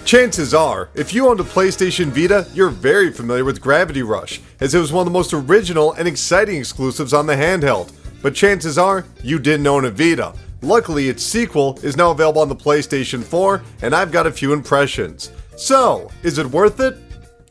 Chances are, if you owned a PlayStation Vita, you're very familiar with Gravity Rush, as it was one of the most original and exciting exclusives on the handheld. But chances are, you didn't own a Vita. Luckily, its sequel is now available on the PlayStation 4, and I've got a few impressions. So, is it worth it?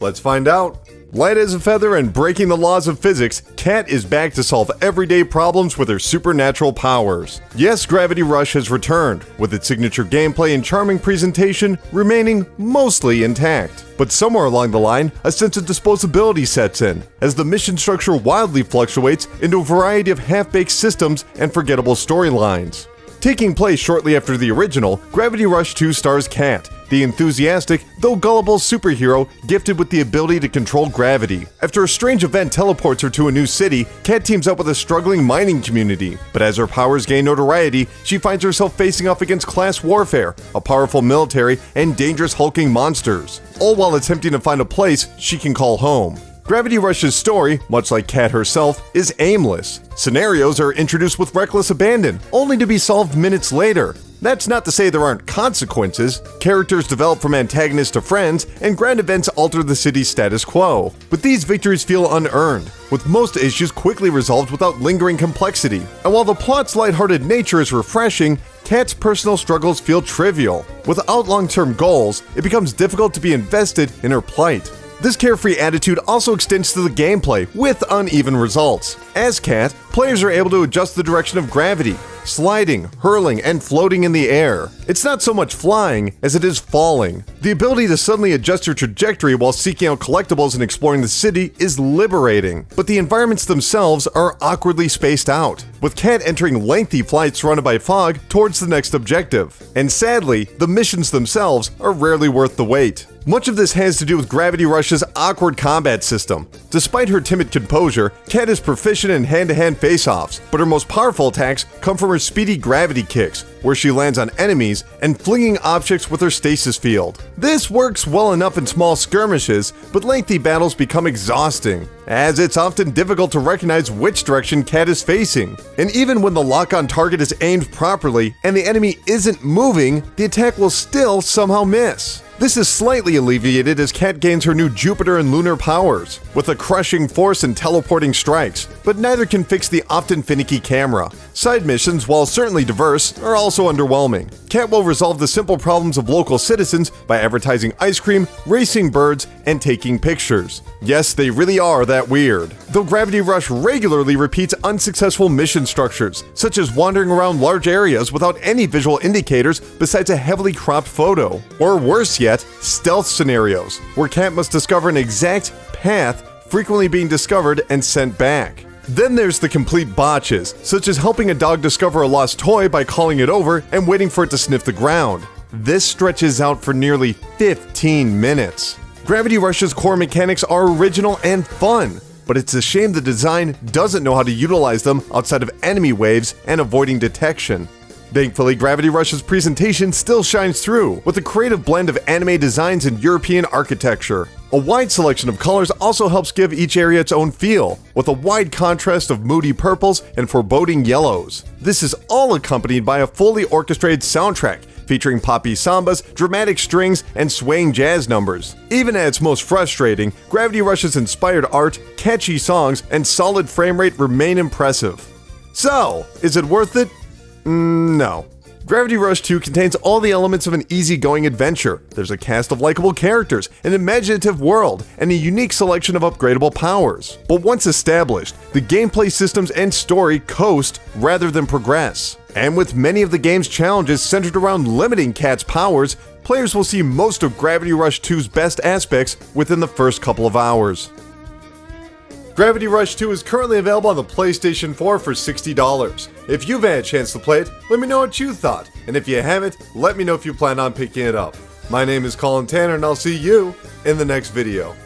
Let's find out. Light as a feather and breaking the laws of physics, Kat is back to solve everyday problems with her supernatural powers. Yes, Gravity Rush has returned, with its signature gameplay and charming presentation remaining mostly intact. But somewhere along the line, a sense of disposability sets in, as the mission structure wildly fluctuates into a variety of half-baked systems and forgettable storylines. Taking place shortly after the original, Gravity Rush 2 stars Kat, the enthusiastic, though gullible superhero gifted with the ability to control gravity. After a strange event teleports her to a new city, Kat teams up with a struggling mining community. But as her powers gain notoriety, she finds herself facing off against class warfare, a powerful military, and dangerous hulking monsters, all while attempting to find a place she can call home. Gravity Rush's story, much like Kat herself, is aimless. Scenarios are introduced with reckless abandon, only to be solved minutes later. That's not to say there aren't consequences. Characters develop from antagonists to friends, and grand events alter the city's status quo. But these victories feel unearned, with most issues quickly resolved without lingering complexity. And while the plot's lighthearted nature is refreshing, Kat's personal struggles feel trivial. Without long-term goals, it becomes difficult to be invested in her plight. This carefree attitude also extends to the gameplay, with uneven results. As Kat, players are able to adjust the direction of gravity, sliding, hurling, and floating in the air. It's not so much flying as it is falling. The ability to suddenly adjust your trajectory while seeking out collectibles and exploring the city is liberating, but the environments themselves are awkwardly spaced out, with Kat entering lengthy flights surrounded by fog towards the next objective. And sadly, the missions themselves are rarely worth the wait. Much of this has to do with Gravity Rush's awkward combat system. Despite her timid composure, Kat is proficient in hand-to-hand face-offs, but her most powerful attacks come from her speedy gravity kicks, where she lands on enemies and flinging objects with her stasis field. This works well enough in small skirmishes, but lengthy battles become exhausting, as it's often difficult to recognize which direction Kat is facing. And even when the lock-on target is aimed properly and the enemy isn't moving, the attack will still somehow miss. This is slightly alleviated as Kat gains her new Jupiter and lunar powers, with a crushing force and teleporting strikes, but neither can fix the often finicky camera. Side missions, while certainly diverse, are also underwhelming. Kat will resolve the simple problems of local citizens by advertising ice cream, racing birds, and taking pictures. Yes, they really are that weird. Though Gravity Rush regularly repeats unsuccessful mission structures, such as wandering around large areas without any visual indicators besides a heavily cropped photo. Or worse yet, stealth scenarios, where Kat must discover an exact path, frequently being discovered and sent back. Then there's the complete botches, such as helping a dog discover a lost toy by calling it over and waiting for it to sniff the ground. This stretches out for nearly 15 minutes. Gravity Rush's core mechanics are original and fun, but it's a shame the design doesn't know how to utilize them outside of enemy waves and avoiding detection. Thankfully, Gravity Rush's presentation still shines through, with a creative blend of anime designs and European architecture. A wide selection of colors also helps give each area its own feel, with a wide contrast of moody purples and foreboding yellows. This is all accompanied by a fully orchestrated soundtrack, featuring poppy sambas, dramatic strings, and swaying jazz numbers. Even at its most frustrating, Gravity Rush's inspired art, catchy songs, and solid frame rate remain impressive. So, is it worth it? No. Gravity Rush 2 contains all the elements of an easygoing adventure. There's a cast of likable characters, an imaginative world, and a unique selection of upgradable powers. But once established, the gameplay systems and story coast rather than progress. And with many of the game's challenges centered around limiting Kat's powers, players will see most of Gravity Rush 2's best aspects within the first couple of hours. Gravity Rush 2 is currently available on the PlayStation 4 for $60. If you've had a chance to play it, let me know what you thought, and if you haven't, let me know if you plan on picking it up. My name is Colin Tanner, and I'll see you in the next video.